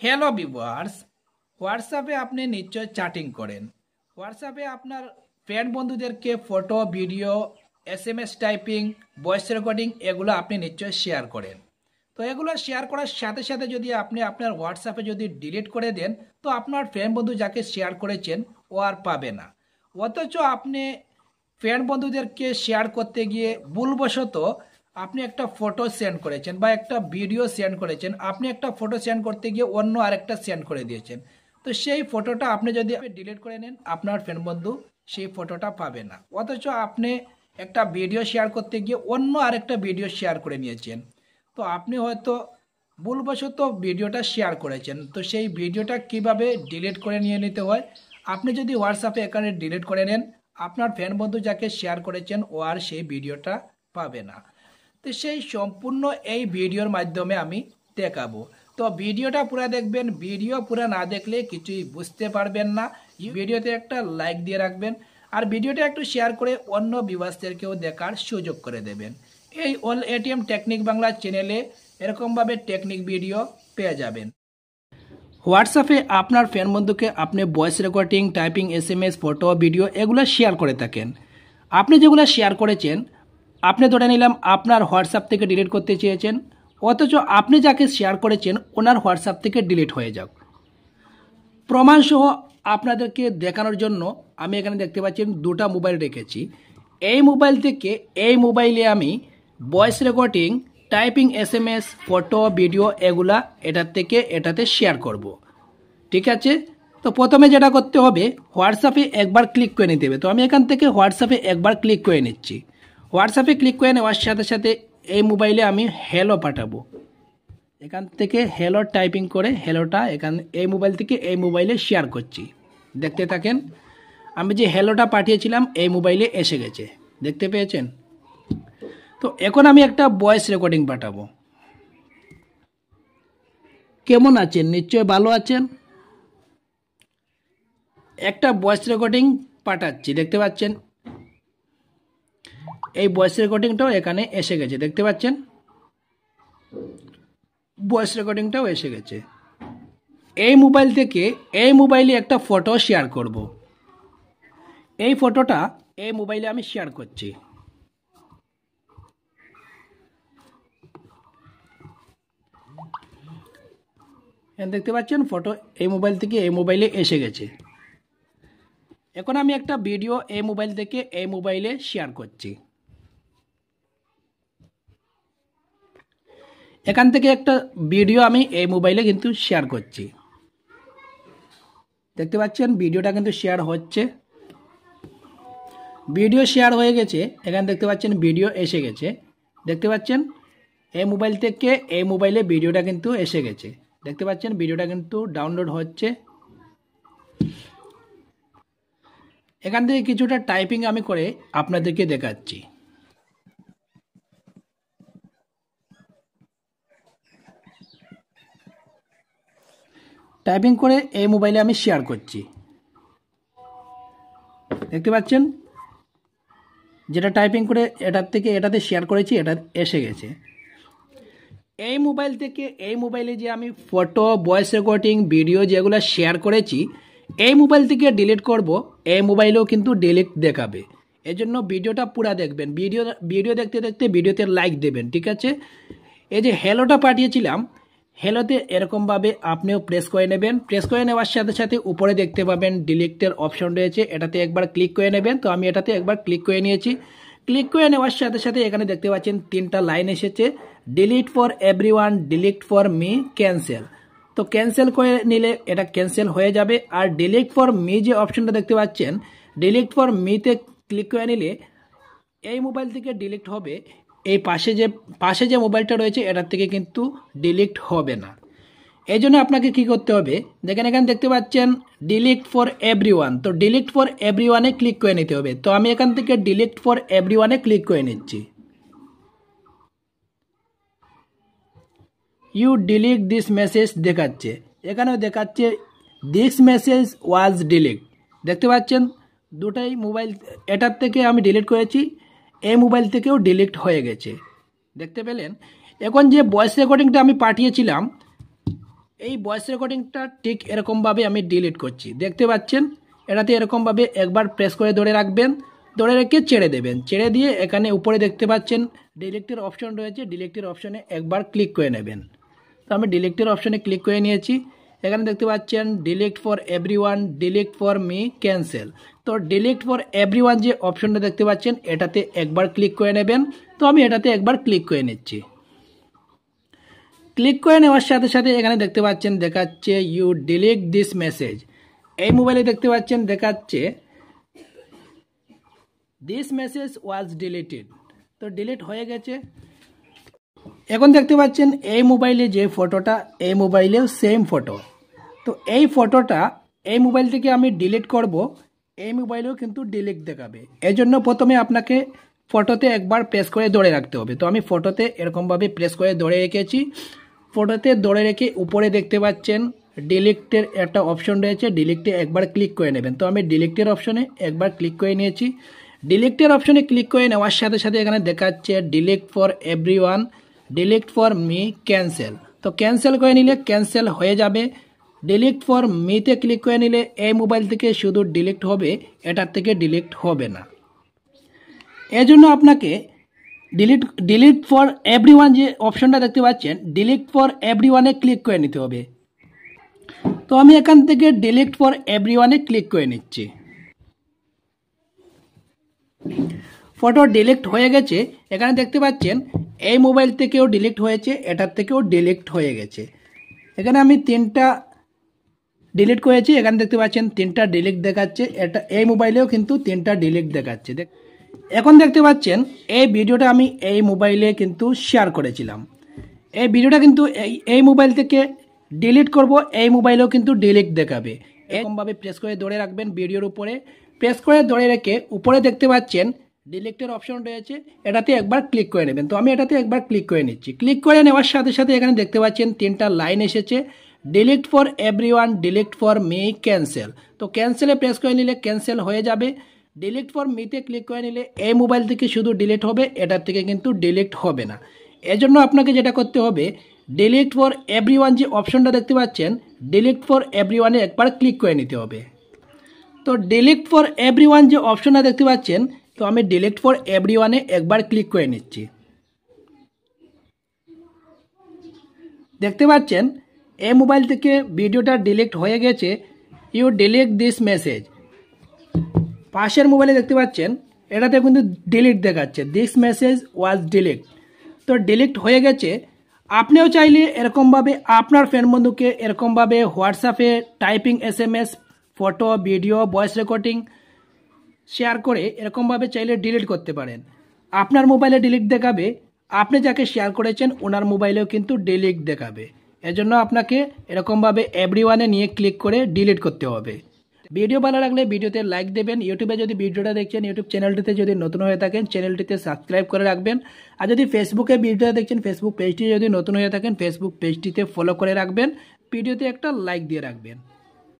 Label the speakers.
Speaker 1: Hello viewers, হোয়াটসঅ্যাপে আপনি নিশ্চয় চ্যাটিং করেন। হোয়াটসঅ্যাপে আপনার ফ্রেন্ড বন্ধুদেরকে photo, video, SMS typing, voice recording এগুলো আপনি নিশ্চয় শেয়ার করেন। তো এগুলো শেয়ার করার সাথে সাথে যদি আপনি আপনার হোয়াটসঅ্যাপে যদি ডিলিট করে দেন, তো আপনার ফ্রেন্ড বন্ধু যাকে শেয়ার করেছেন ও আর পাবে না। অথচ আপনি ফ্রেন্ড বন্ধুদেরকে শেয়ার করতে গিয়ে ভুলবশত আপনি একটা ফটো সেন্ড করেছেন বা একটা ভিডিও সেন্ড করেছেন, আপনি একটা ফটো সেন্ড করতে গিয়ে অন্য আরেকটা সেন্ড করে দিয়েছেন। তো সেই ফটোটা আপনি যদি ডিলিট করে নেন, আপনার ফ্রেন্ড বন্ধু সেই ফটোটা পাবে না। অথচ আপনি একটা ভিডিও শেয়ার করতে গিয়ে অন্য আরেকটা ভিডিও শেয়ার করে নিয়েছেন। তো আপনি হয়তো ভুলবশত ভিডিওটা শেয়ার করেছেন, তো সেই ভিডিওটা কিভাবে ডিলিট করে নিয়ে নিতে হয়, আপনি যদি হোয়াটসঅ্যাপে এখানে ডিলিট করে নেন, আপনার ফ্রেন্ড বন্ধু যাকে শেয়ার করেছেন ও আর সেই ভিডিওটা পাবে না। তো সেই সম্পূর্ণ এই ভিডিওর মাধ্যমে আমি দেখাবো। তো ভিডিওটা পুরো দেখবেন, ভিডিও পুরো না দেখলে কিছুই বুঝতে পারবেন না। ভিডিওতে একটা লাইক দিয়ে রাখবেন আর ভিডিওটা একটু শেয়ার করে অন্য ভিউয়ার্সদেরকেও দেখার সুযোগ করে দেবেন। এই অল এটিএম টেকনিক বাংলা চ্যানেলে এরকমভাবে টেকনিক ভিডিও পেয়ে যাবেন। হোয়াটসঅ্যাপে আপনার ফ্রেন্ড বন্ধুকে আপনি voice recording, typing, SMS, photo, video এগুলো শেয়ার করে থাকেন। আপনি যেগুলো শেয়ার করেছেন, আপনি ধরে নিলাম আপনার হোয়াটসঅ্যাপ থেকে ডিলিট করতে চেয়েছেন, অথচ আপনি যাকে শেয়ার করেছেন ওনার হোয়াটসঅ্যাপ থেকে ডিলিট হয়ে যাক। প্রমাণসহ আপনাদেরকে দেখানোর জন্য আমি এখানে দেখতে পাচ্ছেন দুটা মোবাইল রেখেছি। এই মোবাইল থেকে এই মোবাইলে আমি voice recording, typing, SMS, photo, video এগুলা এটার থেকে এটাতে শেয়ার করব। ঠিক আছে, তো প্রথমে যেটা করতে হবে, হোয়াটসঅ্যাপে একবার ক্লিক করে নিতে হবে। তো আমি এখান থেকে হোয়াটসঅ্যাপে একবার ক্লিক করে নিচ্ছি। হোয়াটসঅ্যাপে ক্লিক করে নেওয়ার সাথে সাথে এই মোবাইলে আমি হ্যালো পাঠাবো। এখান থেকে হ্যালো টাইপিং করে হ্যালোটা এই মোবাইল থেকে এই মোবাইলে শেয়ার করছি। দেখতে থাকেন, আমি যে হ্যালোটা পাঠিয়েছিলাম এই মোবাইলে এসে গেছে, দেখতে পেয়েছেন। তো এখন আমি একটা ভয়েস রেকর্ডিং পাঠাবো। কেমন আছেন? নিশ্চয় ভালো আছেন। একটা ভয়েস রেকর্ডিং পাঠাচ্ছি, দেখতে পাচ্ছেন। এই ভয়েস রেকর্ডিংটাও এখানে এসে গেছে, দেখতে পাচ্ছেন। ভয়েস রেকর্ডিংটাও এসে গেছে। এই মোবাইল থেকে এই মোবাইলে একটা ফটো শেয়ার করব। এই ফটোটা এই মোবাইলে আমি শেয়ার করছি। দেখতে পাচ্ছেন ফটো এই মোবাইল থেকে এই মোবাইলে এসে গেছে। এখন আমি একটা ভিডিও এই মোবাইল থেকে এই মোবাইলে শেয়ার করছি। এখান থেকে একটা ভিডিও আমি এই মোবাইলে কিন্তু শেয়ার করছি, দেখতে পাচ্ছেন। ভিডিওটা কিন্তু শেয়ার হচ্ছে, ভিডিও শেয়ার হয়ে গেছে। এখানে দেখতে পাচ্ছেন ভিডিও এসে গেছে, দেখতে পাচ্ছেন। এই মোবাইল থেকে এই মোবাইলে ভিডিওটা কিন্তু এসে গেছে, দেখতে পাচ্ছেন। ভিডিওটা কিন্তু ডাউনলোড হচ্ছে। এখান থেকে কিছুটা টাইপিং আমি করে আপনাদেরকে দেখাচ্ছি। টাইপিং করে এই মোবাইলে আমি শেয়ার করছি, দেখতে পাচ্ছেন। যেটা টাইপিং করে এটার থেকে এটাতে শেয়ার করেছি, এটা এসে গেছে। এই মোবাইল থেকে এই মোবাইলে যে আমি ফটো, ভয়েস রেকর্ডিং, ভিডিও যেগুলো শেয়ার করেছি, এই মোবাইল থেকে ডিলিট করব, এই মোবাইলেও কিন্তু ডিলিট দেখাবে। এজন্য ভিডিওটা পুরো দেখবেন। ভিডিও দেখতে দেখতে ভিডিওতে লাইক দেবেন, ঠিক আছে। এই যে হ্যালোটা পাঠিয়েছিলাম, হ্যালোতে এরকমভাবে আপনিও প্রেস করে নেবেন। প্রেস করে নেওয়ার সাথে সাথে উপরে দেখতে পাবেন ডিলিটের অপশন রয়েছে, এটাতে একবার ক্লিক করে নেবেন। তো আমি এটাতে একবার ক্লিক করে নিয়েছি। ক্লিক করে নেওয়ার সাথে সাথে এখানে দেখতে পাচ্ছেন তিনটা লাইন এসেছে, delete for everyone, delete for me, cancel. তো ক্যান্সেল করে নিলে এটা ক্যান্সেল হয়ে যাবে। আর ডিলিট ফর মি যে অপশনটা দেখতে পাচ্ছেন, ডিলিট ফর মিতে ক্লিক করে নিলে এই মোবাইল থেকে ডিলিট হবে, এই পাশে যে মোবাইলটা রয়েছে এটার থেকে কিন্তু ডিলিট হবে না। এই জন্য আপনাকে কি করতে হবে, দেখেন এখানে দেখতে পাচ্ছেন ডিলিট ফর এভরিওয়ান। তো ডিলিট ফর এভরিওয়ানে ক্লিক করে নিতে হবে। তো আমি এখান থেকে ডিলিট ফর এভরিওয়ানে ক্লিক করে নিচ্ছি। ইউ ডিলিট দিস মেসেজ দেখাচ্ছে, এখানেও দেখাচ্ছে দিস মেসেজ ওয়াজ ডিলিট। দেখতে পাচ্ছেন দুটাই মোবাইল, এটার থেকে আমি ডিলিট করেছি, এই মোবাইল থেকেও ডিলিট হয়ে গেছে, দেখতে পেলেন। এখন যে ভয়েস রেকর্ডিংটা আমি পাঠিয়েছিলাম, এই ভয়েস রেকর্ডিংটা ঠিক এরকমভাবে আমি ডিলিট করছি, দেখতে পাচ্ছেন। এটাতে এরকমভাবে একবার প্রেস করে ধরে রাখবেন, ধরে রেখে ছেড়ে দেবেন। ছেড়ে দিয়ে এখানে উপরে দেখতে পাচ্ছেন ডিলিটের অপশন রয়েছে, ডিলিটের অপশনে একবার ক্লিক করে নেবেন। তো আমি ডিলিটের অপশনে ক্লিক করে নিয়েছি। এখানে দেখতে পাচ্ছেন delete for everyone, delete for me, cancel. তো ডিলিট ফর এভরিওয়ান যে অপশনটা দেখতে পাচ্ছেন এটাতে একবার ক্লিক করে নেবেন। তো আমি এটাতে একবার ক্লিক করে নিচ্ছি। ক্লিক করে নেওয়ার সাথে সাথে এখানে দেখতে পাচ্ছেন দেখাচ্ছে ইউ ডিলিট দিস মেসেজ। এই মোবাইলে দেখতে পাচ্ছেন দেখাচ্ছে দিস মেসেজ ওয়াজ ডিলিটেড। তো ডিলিট হয়ে গেছে। এখন দেখতে পাচ্ছেন এই মোবাইলে যে ফটোটা, এই মোবাইলেও সেম ফটো। তো এই ফটোটা এই মোবাইল থেকে আমি ডিলিট করব, এই মোবাইলেও কিন্তু ডিলিট দেখাবে। এই জন্য প্রথমে আপনাকে ফটোতে একবার প্রেস করে ধরে রাখতে হবে। তো আমি ফটোতে এরকমভাবে প্রেস করে ধরে রেখেছি। ফটোতে ধরে রেখে উপরে দেখতে পাচ্ছেন ডিলিটের একটা অপশন রয়েছে, ডিলিটে একবার ক্লিক করে নেবেন। তো আমি ডিলিটের অপশনে একবার ক্লিক করে নিয়েছি। ডিলিটের অপশনে ক্লিক করে নেওয়ার সাথে সাথে এখানে দেখাচ্ছে delete for everyone, delete for me, cancel. তো ক্যান্সেল করে নিলে ক্যান্সেল হয়ে যাবে। ডিলিট ফর মিতে ক্লিক করে নিলে এই মোবাইল থেকে শুধু ডিলিট হবে, এটার থেকে ডিলিট হবে না। এজন্য আপনাকে ডিলিট ফর এভরিওয়ান যে অপশনটা দেখতে পাচ্ছেন, ডিলিট ফর এভরিওয়ানে ক্লিক করে নিতে হবে। তো আমি এখান থেকে ডিলিট ফর এভরিওয়ানে ক্লিক করে নিচ্ছি। ফটো ডিলিট হয়ে গেছে। এখানে দেখতে পাচ্ছেন এই মোবাইল থেকেও ডিলিট হয়েছে, এটার থেকেও ডিলিট হয়ে গেছে। এখানে আমি 3টা ডিলিট করেছি, এখানে দেখতে পাচ্ছেন 3টা ডিলিট দেখাচ্ছে। এটা এই মোবাইলেও কিন্তু 3টা ডিলিট দেখাচ্ছে। এখন দেখতে পাচ্ছেন এই ভিডিওটা আমি এই মোবাইলে কিন্তু শেয়ার করেছিলাম। এই ভিডিওটা কিন্তু এই মোবাইল থেকে ডিলিট করব, এই মোবাইলেও কিন্তু ডিলিট দেখাবে। এরকমভাবে প্রেস করে ধরে রাখবেন ভিডিওর উপরে। প্রেস করে ধরে রেখে উপরে দেখতে পাচ্ছেন ডিলিটের অপশন রয়েছে, এটাতে একবার ক্লিক করে নেবেন। তো আমি এটাতে একবার ক্লিক করে নিচ্ছি। ক্লিক করে নেওয়ার সাথে সাথে এখানে দেখতে পাচ্ছেন 3টা লাইন এসেছে, delete for everyone, delete for me, cancel. তো ক্যান্সেলে প্রেস করে নিলে ক্যান্সেল হয়ে যাবে। ডিলিট ফর মিতে ক্লিক করে নিলে এই মোবাইল থেকে শুধু ডিলিট হবে, এটার থেকে কিন্তু ডিলিট হবে না। এজন্য আপনাকে যেটা করতে হবে, ডিলিট ফর এভরিওয়ান যে অপশনটা দেখতে পাচ্ছেন, ডিলিট ফর এভরিওয়ানে একবার ক্লিক করে নিতে হবে। তো ডিলিট ফর এভরিওয়ান যে অপশনটা দেখতে পাচ্ছেন, তো আমি ডিলিট ফর এভরিওয়ানে একবার ক্লিক করে নিচ্ছি। দেখতে পাচ্ছেন এই মোবাইল থেকে ভিডিওটা ডিলিট হয়ে গেছে। You delete this message. পাশের মোবাইলে দেখতে পাচ্ছেন এটাতে কিন্তু ডিলিট দেখাচ্ছে, দিস মেসেজ ওয়াজ ডিলিট। তো ডিলিট হয়ে গেছে। আপনিও চাইলে এরকমভাবে আপনার ফ্রেন্ড বন্ধুকে এরকমভাবে হোয়াটসঅ্যাপে typing SMS, photo, video, voice recording share করে এরকমভাবে চাইলে ডিলিট করতে পারেন। আপনার মোবাইলে ডিলিট দেখাবে, আপনি যাকে শেয়ার করেছেন ওনার মোবাইলেও কিন্তু ডিলিট দেখাবে। এজন্য আপনাকে এরকমভাবে এভরিওয়ানে নিয়ে ক্লিক করে ডিলিট করতে হবে। ভিডিও ভালো লাগলে ভিডিওতে লাইক দেবেন। ইউটিউবে যদি ভিডিওটা দেখছেন, ইউটিউব চ্যানেলটিতে যদি নতুন হয়ে থাকেন চ্যানেলটিতে সাবস্ক্রাইব করে রাখবেন। আর যদি ফেসবুকে ভিডিওটা দেখছেন, ফেসবুক পেজটি যদি নতুন হয়ে থাকেন ফেসবুক পেজটিতে ফলো করে রাখবেন। ভিডিওতে একটা লাইক দিয়ে রাখবেন।